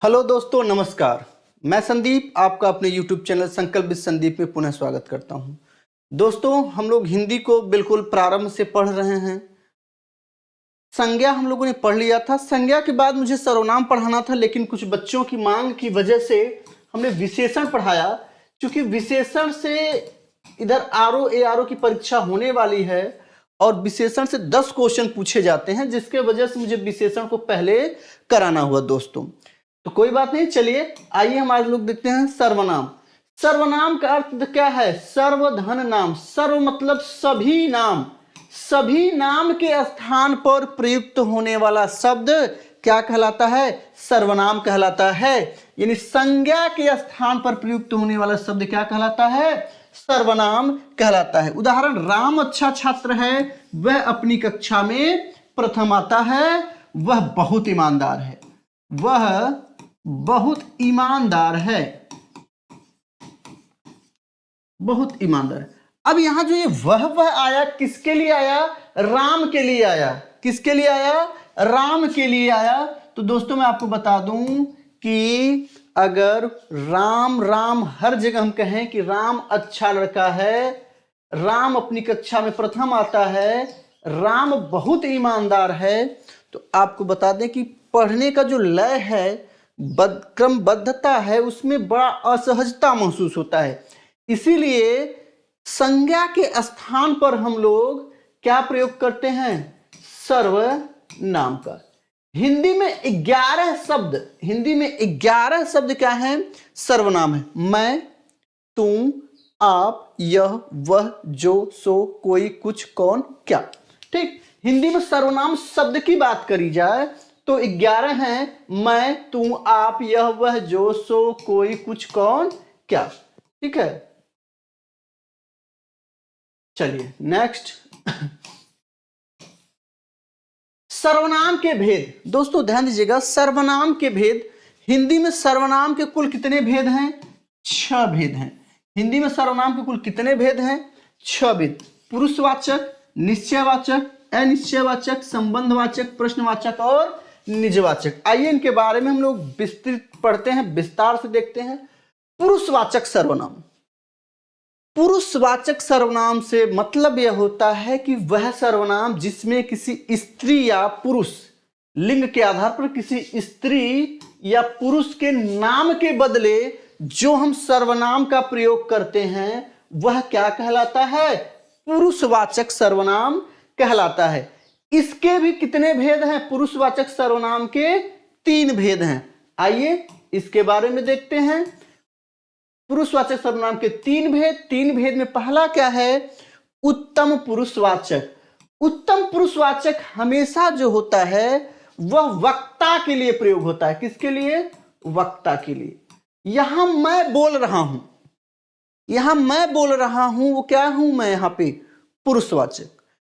Hello दोस्तों, नमस्कार। मैं संदीप आपका अपने YouTube चैनल संकल्प विद संदीप में पुनः स्वागत करता हूं। दोस्तों, हम लोग हिंदी को बिल्कुल प्रारंभ से पढ़ रहे हैं। संज्ञा हम लोगों ने पढ़ लिया था। संज्ञा के बाद मुझे सर्वनाम पढ़ाना था, लेकिन कुछ बच्चों की मांग की वजह से हमने विशेषण पढ़ाया। क्योंकि विशेषण से इधर आरओ एआरओ की परीक्षा होने वाली है और विशेषण से 10 क्वेश्चन पूछे जाते हैं, जिसके वजह से मुझे विशेषण को पहले कराना हुआ दोस्तों। तो कोई बात नहीं, चलिए आइए हम आज लोग देखते हैं सर्वनाम। सर्वनाम का अर्थ क्या है? सर्वधन नाम। सर्व मतलब सभी नाम। सभी नाम के स्थान पर प्रयुक्त होने वाला शब्द क्या कहलाता है? सर्वनाम कहलाता है। यानी संज्ञा के स्थान पर प्रयुक्त होने वाला शब्द क्या कहलाता है? सर्वनाम कहलाता है। उदाहरण, राम अच्छा छात्र है, वह अपनी कक्षा में प्रथम आता है, वह बहुत ईमानदार है। वह बहुत ईमानदार है। बहुत ईमानदार। अब यहां जो ये वह आया, किसके लिए आया? राम के लिए आया। किसके लिए आया? राम के लिए आया। तो दोस्तों मैं आपको बता दूं कि अगर राम राम हर जगह हम कहें कि राम अच्छा लड़का है, राम अपनी कक्षा में प्रथम आता है, राम बहुत ईमानदार है, तो आपको बता दें कि पढ़ने का जो लय है, क्रमबद्धता है, उसमें बड़ा असहजता महसूस होता है। इसीलिए संज्ञा के स्थान पर हम लोग क्या प्रयोग करते हैं? सर्वनाम का। हिंदी में 11 शब्द क्या हैं? सर्वनाम है। मैं, तुम, आप, यह, वह, जो, सो, कोई, कुछ, कौन, क्या। ठीक, हिंदी में सर्वनाम शब्द की बात करी जाए तो 11 हैं। मैं, तुम, आप, यह, वह, जो, सो, कोई, कुछ, कौन, क्या। ठीक है, चलिए नेक्स्ट। सर्वनाम के भेद। दोस्तों ध्यान दीजिएगा, सर्वनाम के भेद। हिंदी में सर्वनाम के कुल कितने भेद हैं? 6 भेद हैं। हिंदी में सर्वनाम के कुल कितने भेद हैं? 6 भेद। पुरुषवाचक, निश्चयवाचक, अनिश्चयवाचक, संबंधवाचक, प्रश्नवाचक और निजवाचक। आइए इनके बारे में हम लोग विस्तृत पढ़ते हैं, विस्तार से देखते हैं। पुरुषवाचक सर्वनाम। पुरुषवाचक सर्वनाम से मतलब यह होता है कि वह सर्वनाम जिसमें किसी स्त्री या पुरुष, लिंग के आधार पर किसी स्त्री या पुरुष के नाम के बदले जो हम सर्वनाम का प्रयोग करते हैं, वह क्या कहलाता है? पुरुषवाचक सर्वनाम कहलाता है। इसके भी कितने भेद हैं? पुरुषवाचक सर्वनाम के 3 भेद हैं। आइए इसके बारे में देखते हैं। पुरुषवाचक सर्वनाम के 3 भेद में पहला क्या है? उत्तम पुरुषवाचक। उत्तम पुरुषवाचक हमेशा जो होता है वह वक्ता के लिए प्रयोग होता है। किसके लिए? वक्ता के लिए। यहां मैं बोल रहा हूं, वो क्या हूं मैं? यहां पे पुरुषवाचक।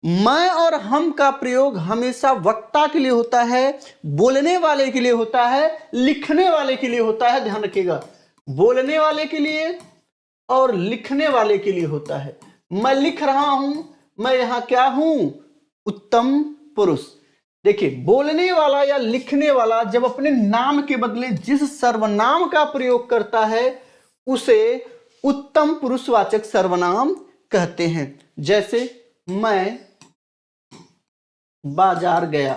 मैं और हम का प्रयोग हमेशा वक्ता के लिए होता है, बोलने वाले के लिए होता है, लिखने वाले के लिए होता है। ध्यान रखिएगा, बोलने वाले के लिए और लिखने वाले के लिए होता है। मैं लिख रहा हूं, मैं यहां क्या हूं? उत्तम पुरुष। देखिए, बोलने वाला या लिखने वाला जब अपने नाम के बदले जिस सर्वनाम का प्रयोग करता है उसे उत्तम पुरुषवाचक सर्वनाम कहते हैं। जैसे मैं बाजार गया।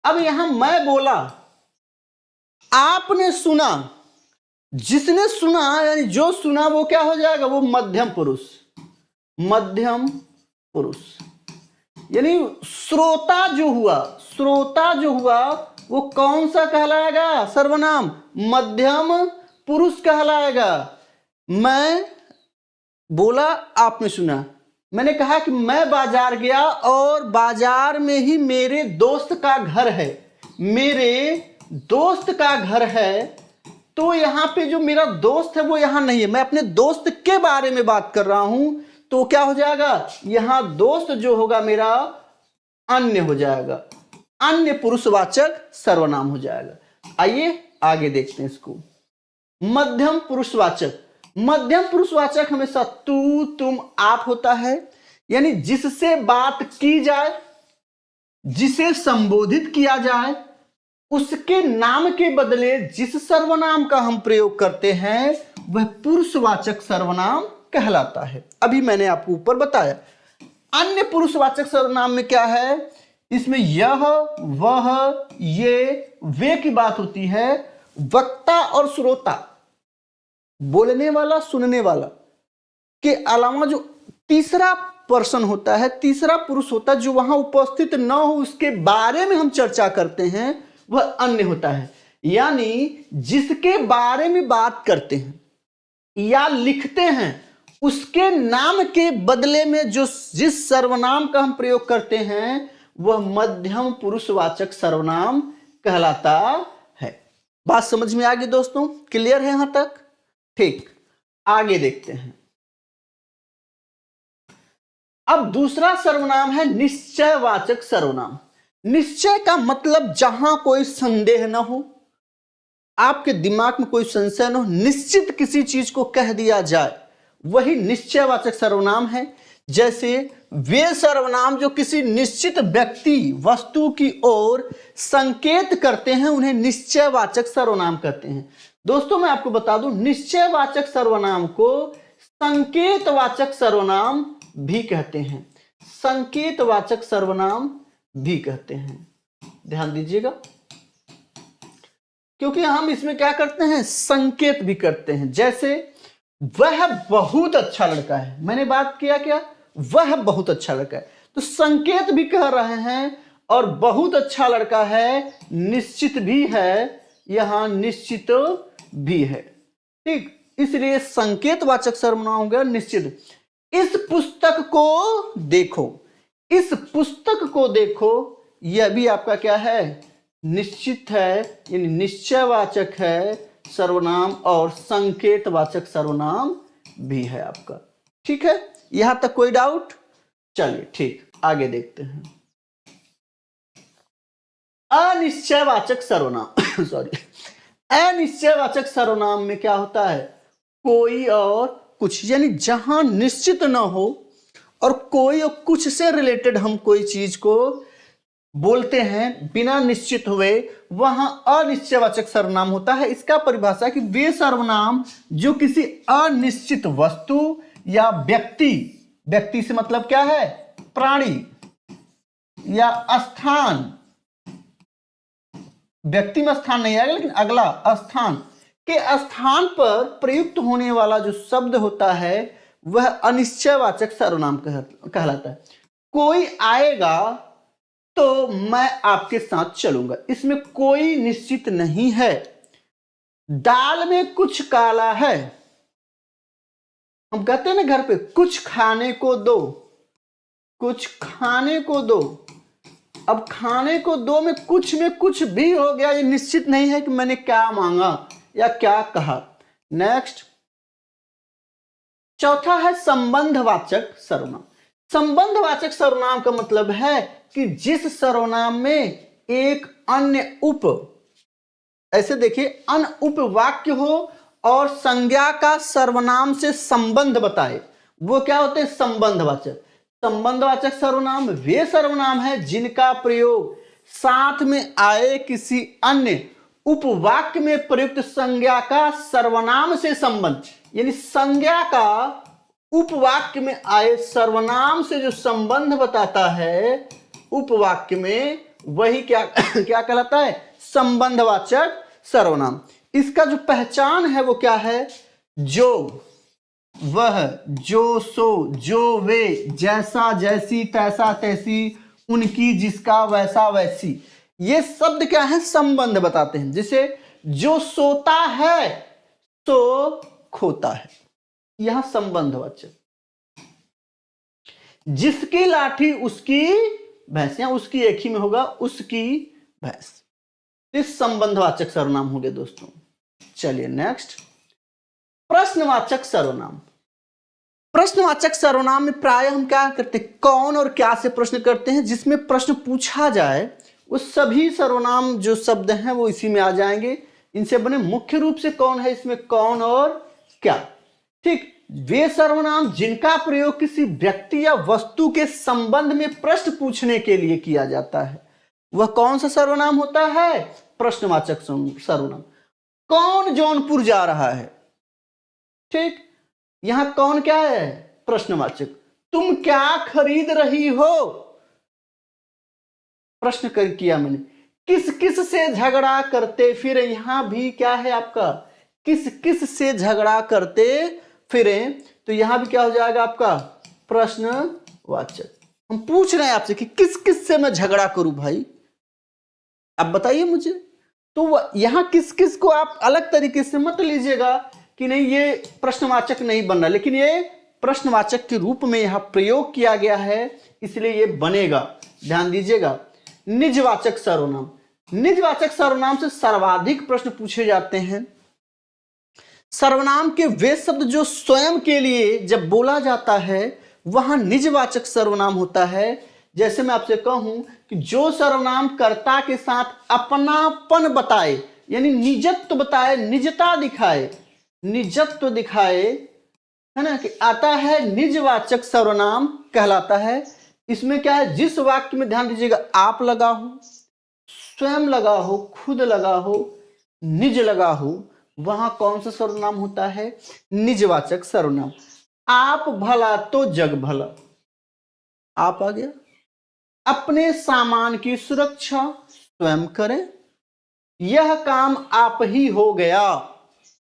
अब यहां मैं बोला, आपने सुना, जिसने सुना यानी जो सुना वो क्या हो जाएगा? वो मध्यम पुरुष। यानी श्रोता जो हुआ वो कौन सा कहलाएगा? सर्वनाम। मध्यम पुरुष कहलाएगा। मैं बोला, आपने सुना। मैंने कहा कि मैं बाजार गया और बाजार में ही मेरे दोस्त का घर है। तो यहां पे जो मेरा दोस्त है वो यहां नहीं है, मैं अपने दोस्त के बारे में बात कर रहा हूं। तो क्या हो जाएगा? यहां दोस्त जो होगा मेरा अन्य हो जाएगा, अन्य पुरुषवाचक सर्वनाम हो जाएगा। आइए आगे देखते हैं इसको। मध्यम पुरुषवाचक हमेशा तू, तुम, आप होता है। यानी जिससे बात की जाए, जिसे संबोधित किया जाए, उसके नाम के बदले जिस सर्वनाम का हम प्रयोग करते हैं वह पुरुषवाचक सर्वनाम कहलाता है। अभी मैंने आपको ऊपर बताया। अन्य पुरुषवाचक सर्वनाम में क्या है, इसमें यह, वह, ये, वे की बात होती है। वक्ता और श्रोता, बोलने वाला, सुनने वाला के अलावा जो तीसरा पर्सन होता है, तीसरा पुरुष होता है, जो वहां उपस्थित न हो उसके बारे में हम चर्चा करते हैं, वह अन्य होता है। यानी जिसके बारे में बात करते हैं या लिखते हैं उसके नाम के बदले में जिस सर्वनाम का हम प्रयोग करते हैं वह मध्यम पुरुषवाचक सर्वनाम कहलाता है। बात समझ में आ गई दोस्तों? क्लियर है यहां तक? ठीक, आगे देखते हैं। अब दूसरा सर्वनाम है निश्चयवाचक सर्वनाम। निश्चय का मतलब जहां कोई संदेह न हो, आपके दिमाग में कोई संशय न हो, निश्चित किसी चीज को कह दिया जाए, वही निश्चयवाचक सर्वनाम है। जैसे वे सर्वनाम जो किसी निश्चित व्यक्ति, वस्तु की ओर संकेत करते हैं उन्हें निश्चयवाचक सर्वनाम कहते हैं। दोस्तों मैं आपको बता दूं, निश्चयवाचक सर्वनाम को संकेतवाचक सर्वनाम भी कहते हैं। संकेतवाचक सर्वनाम भी कहते हैं, ध्यान दीजिएगा, क्योंकि हम इसमें क्या करते हैं, संकेत भी करते हैं। जैसे वह बहुत अच्छा लड़का है, मैंने बात किया क्या, वह बहुत अच्छा लड़का है, तो संकेत भी कह रहे हैं और बहुत अच्छा लड़का है निश्चित भी है, यहां निश्चित भी है। ठीक, इसलिए संकेतवाचक सर्वनाम हो गया निश्चित। इस पुस्तक को देखो, इस पुस्तक को देखो, यह भी आपका क्या है, निश्चित है, यानी निश्चयवाचक है सर्वनाम और संकेतवाचक सर्वनाम भी है आपका। ठीक है, यहां तक कोई डाउट? चलिए ठीक, आगे देखते हैं। अनिश्चयवाचक सर्वनाम सॉरी, अनिश्चयवाचक सर्वनाम में क्या होता है, कोई और कुछ, यानी जहां निश्चित न हो और कोई और कुछ से रिलेटेड हम कोई चीज को बोलते हैं बिना निश्चित हुए, वहां अनिश्चयवाचक सर्वनाम होता है। इसका परिभाषा है कि वे सर्वनाम जो किसी अनिश्चित वस्तु या व्यक्ति, व्यक्ति से मतलब क्या है, प्राणी या स्थान, व्यक्ति में स्थान नहीं आएगा लेकिन अगला स्थान के स्थान पर प्रयुक्त होने वाला जो शब्द होता है वह अनिश्चयवाचक सर्वनाम कहलाता है। कोई आएगा तो मैं आपके साथ चलूंगा, इसमें कोई निश्चित नहीं है। दाल में कुछ काला है, हम कहते हैं ना घर पे, कुछ खाने को दो, कुछ खाने को दो। अब खाने को दो में कुछ भी हो गया, ये निश्चित नहीं है कि मैंने क्या मांगा या क्या कहा। नेक्स्ट, चौथा है संबंधवाचक सर्वनाम। संबंधवाचक सर्वनाम का मतलब है कि जिस सर्वनाम में एक अन्य ऐसे देखिए, अन्य उपवाक्य हो और संज्ञा का सर्वनाम से संबंध बताए, वो क्या होते हैं, संबंधवाचक। संबंधवाचक सर्वनाम वे सर्वनाम है जिनका प्रयोग साथ में आए किसी अन्य उपवाक्य में प्रयुक्त संज्ञा का सर्वनाम से संबंध, यानी संज्ञा का उपवाक्य में आए सर्वनाम से जो संबंध बताता है उपवाक्य में, वही क्या क्या कहलाता है, संबंधवाचक सर्वनाम। इसका जो पहचान है वो क्या है, जो, वह, जो, सो, जो, वे, जैसा, जैसी, तैसा, तैसी, उनकी, जिसका, वैसा, वैसी, ये शब्द क्या है, संबंध बताते हैं। जैसे जो सोता है तो खोता है, यह संबंधवाचक। जिसकी लाठी उसकी भैंस, या उसकी एक ही में होगा, उसकी भैंस, इस संबंधवाचक सर्वनाम हो गए दोस्तों। चलिए नेक्स्ट, प्रश्नवाचक सर्वनाम। प्रश्नवाचक सर्वनाम में प्राय हम क्या करते हैं, कौन और क्या से प्रश्न करते हैं, जिसमें प्रश्न पूछा जाए वो सभी सर्वनाम जो शब्द हैं वो इसी में आ जाएंगे। इनसे बने मुख्य रूप से कौन है इसमें, कौन और क्या। ठीक, वे सर्वनाम जिनका प्रयोग किसी व्यक्ति या वस्तु के संबंध में प्रश्न पूछने के लिए किया जाता है, वह कौन सा सर्वनाम होता है, प्रश्नवाचक सर्वनाम। कौन जौनपुर जा रहा है, ठीक, यहां कौन क्या है, प्रश्नवाचक। तुम क्या खरीद रही हो, प्रश्न कर किया मैंने। किस किस से झगड़ा करते फिर, यहां भी क्या है आपका, किस किस से झगड़ा करते फिरे, तो यहां भी क्या हो जाएगा आपका प्रश्नवाचक। हम पूछ रहे हैं आपसे कि किस किस से मैं झगड़ा करूं भाई, अब बताइए मुझे। तो यहां किस किस को आप अलग तरीके से मत लीजिएगा कि नहीं ये प्रश्नवाचक नहीं बन रहा, लेकिन ये प्रश्नवाचक के रूप में यहां प्रयोग किया गया है, इसलिए ये बनेगा, ध्यान दीजिएगा। निजवाचक सर्वनाम, निजवाचक सर्वनाम से सर्वाधिक प्रश्न पूछे जाते हैं। सर्वनाम के वे शब्द जो स्वयं के लिए जब बोला जाता है वहां निजवाचक सर्वनाम होता है। जैसे मैं आपसे कहूं कि जो सर्वनाम कर्ता के साथ अपनापन बताए, यानी निजत्व बताए, निजता दिखाए, निजत्व दिखाए, है ना, कि आता है निजवाचक सर्वनाम कहलाता है। इसमें क्या है, जिस वाक्य में ध्यान दीजिएगा आप लगा हो, स्वयं लगा हो, खुद लगा हो, निज लगा हो, वहां कौन सा सर्वनाम होता है, निजवाचक सर्वनाम। आप भला तो जग भला, आप आ गया। अपने सामान की सुरक्षा स्वयं करें, यह काम आप ही हो गया,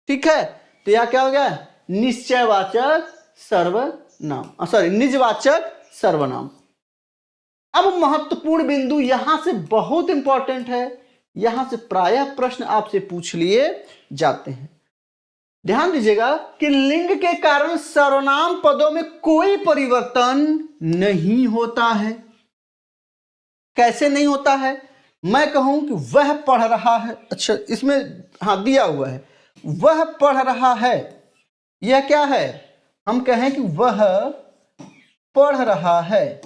ठीक है। तो यह क्या हो गया, निश्चयवाचक सर्वनाम, सॉरी निजवाचक सर्वनाम। अब महत्वपूर्ण बिंदु यहां से बहुत इंपॉर्टेंट है, यहां से प्रायः प्रश्न आपसे पूछ लिए जाते हैं। ध्यान दीजिएगा कि लिंग के कारण सर्वनाम पदों में कोई परिवर्तन नहीं होता है। कैसे नहीं होता है, मैं कहूं कि वह पढ़ रहा है, अच्छा इसमें हाँ दिया हुआ है, वह पढ़ रहा है, यह क्या है, हम कहें कि वह पढ़ रहा है,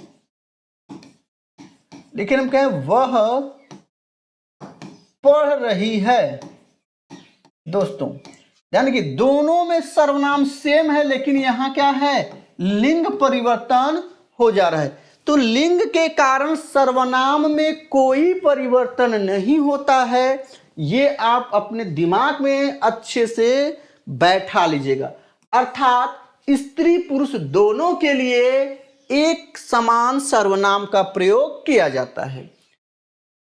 लेकिन हम कहें वह पढ़ रही है। दोस्तों यानी कि दोनों में सर्वनाम सेम है, लेकिन यहां क्या है, लिंग परिवर्तन हो जा रहा है। तो लिंग के कारण सर्वनाम में कोई परिवर्तन नहीं होता है, ये आप अपने दिमाग में अच्छे से बैठा लीजिएगा। अर्थात स्त्री पुरुष दोनों के लिए एक समान सर्वनाम का प्रयोग किया जाता है।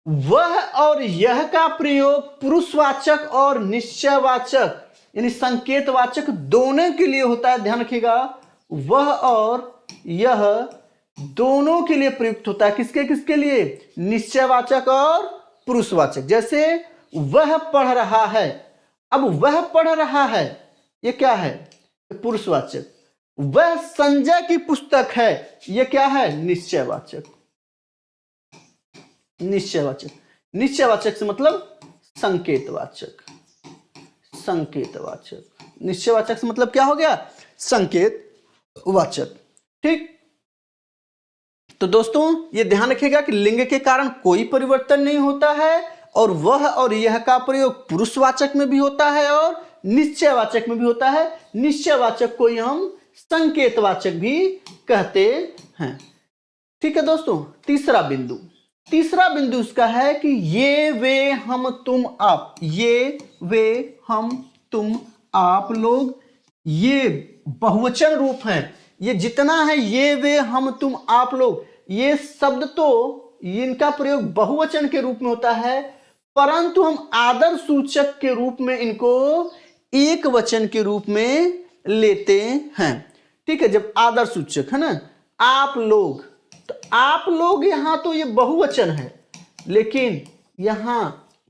वह और यह का प्रयोग पुरुषवाचक और निश्चयवाचक यानी संकेतवाचक दोनों के लिए होता है। ध्यान रखिएगा, वह और यह दोनों के लिए प्रयुक्त होता है। किसके किसके लिए, निश्चयवाचक और पुरुषवाचक। जैसे वह पढ़ रहा है, अब वह पढ़ रहा है ये क्या है, पुरुषवाचक। वह संजय की पुस्तक है, यह क्या है, निश्चयवाचक। निश्चयवाचक, निश्चयवाचक से मतलब संकेतवाचक, संकेतवाचक। निश्चयवाचक से मतलब क्या हो गया, संकेतवाचक, ठीक। तो दोस्तों ये ध्यान रखिएगा कि लिंग के कारण कोई परिवर्तन नहीं होता है, और वह और यह का प्रयोग पुरुषवाचक में भी होता है और निश्चयवाचक में भी होता है। निश्चयवाचक को हम संकेतवाचक भी कहते हैं, ठीक है दोस्तों। तीसरा बिंदु, तीसरा बिंदु इसका है कि ये वे हम तुम आप, ये वे हम तुम आप लोग, ये बहुवचन रूप है। ये जितना है ये वे हम तुम आप लोग, ये शब्द तो इनका प्रयोग बहुवचन के रूप में होता है, परंतु हम आदर सूचक के रूप में इनको एक वचन के रूप में लेते हैं, ठीक है। जब आदर सूचक है ना, आप लोग, तो आप लोग यहां तो ये बहुवचन है, लेकिन यहां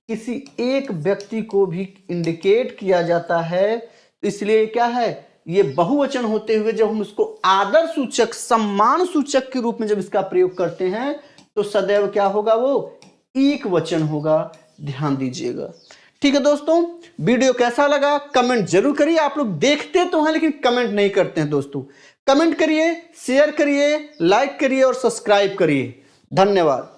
किसी एक व्यक्ति को भी इंडिकेट किया जाता है, तो इसलिए क्या है, ये बहुवचन होते हुए जब हम उसको आदर सूचक, सम्मान सूचक के रूप में जब इसका प्रयोग करते हैं तो सदैव क्या होगा, वो एक वचन होगा। ध्यान दीजिएगा, ठीक है दोस्तों। वीडियो कैसा लगा कमेंट जरूर करिए। आप लोग देखते तो हैं लेकिन कमेंट नहीं करते हैं दोस्तों। कमेंट करिए, शेयर करिए, लाइक करिए और सब्सक्राइब करिए। धन्यवाद।